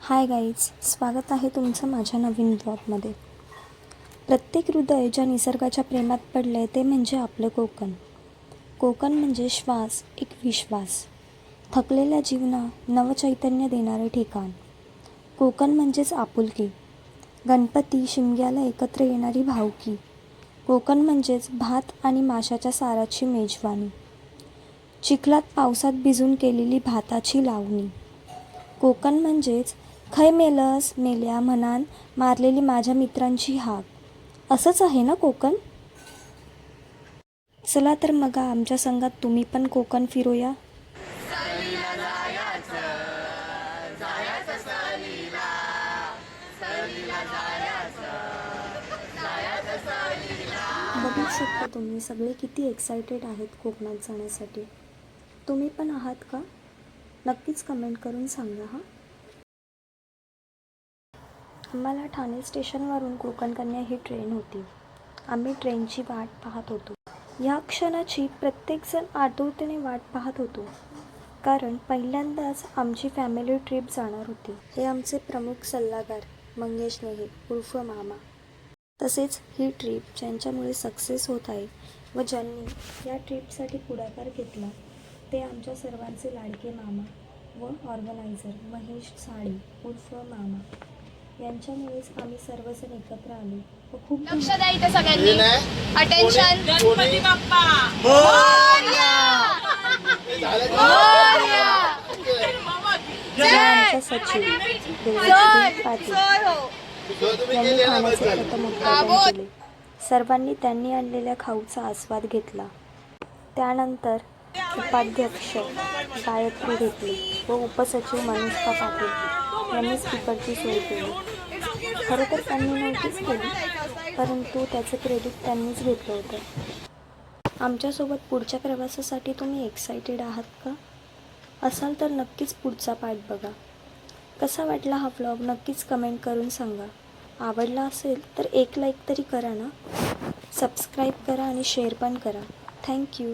Hi guys, स्वागत आहे तुमचं माझ्या नवीन ब्लॉगमध्ये. प्रत्येक हृदय ज्या निसर्गाच्या प्रेमात पडलं आहे ते म्हणजे आपलं कोकण. कोकण म्हणजे श्वास, एक विश्वास, थकलेल्या जीवना नवचैतन्य देणारे ठिकाण. कोकण म्हणजेच आपुलकी, गणपती शिमग्याला एकत्र येणारी भावकी. कोकण म्हणजेच भात आणि माशाच्या साराची मेजवानी, चिखलात पावसात भिजून केलेली भाताची लावणी. कोकण म्हणजेच खै मेलस मेल्या म्हणान मारलेली माझ्या मित्रांची हाक. असंच आहे ना कोकण. चला तर मग आमच्या संघात तुम्ही पण कोकण फिरूया. बघू शकता तुम्ही सगळे किती एक्सायटेड आहेत कोकणात जाण्यासाठी. तुम्ही पण आहात का? नक्कीच कमेंट करून सांगा हां. आम्हाला ठाणे स्टेशनवरून कोकण कन्या ही ट्रेन होती. आम्ही ट्रेनची वाट पाहत होतो. या क्षणाची प्रत्येकजण आतुरतेने वाट पाहत होतो, कारण पहिल्यांदाच आमची फॅमिली ट्रिप जाणार होती. हे आमचे प्रमुख सल्लागार मंगेश नेहे उर्फ मामा. तसेच ही ट्रिप ज्यांच्यामुळे सक्सेस होत आहे व ज्यांनी या ट्रिपसाठी पुढाकार घेतला ते आमच्या सर्वांचे लाडके मामा व ऑर्गनायझर महेश साळे उर्फ मामा. यांच्यामुळेच आम्ही सर्वजण एकत्र आलो व खूप लक्ष द्या इथे सगळ्यांनी. अटेन्शन. गणपती बाप्पा मोरया. मोरया. आमच्या सचिव देवश्री पाटील यांनी खाण्याचे प्रथम उद्घाटन केले. सर्वांनी त्यांनी आणलेल्या खाऊचा आस्वाद घेतला. त्यानंतर उपाध्यक्ष गायत्री भेटली व उपसचिव मनीषा पाटील यांनी स्पीकरची सोय केली. खरं तर त्यांनी नव्हतीच केली, परंतु त्याचं क्रेडिट त्यांनीच घेतलं होतं. आमच्यासोबत पुढच्या प्रवासासाठी तुम्ही एक्सायटेड आहात का? असाल तर नक्कीच पुढचा पार्ट बघा. कसा वाटला हा व्लॉग नक्कीच कमेंट करून सांगा. आवडला असेल तर एक लाईक तरी करा ना. सबस्क्राईब करा आणि शेअर पण करा. थँक्यू.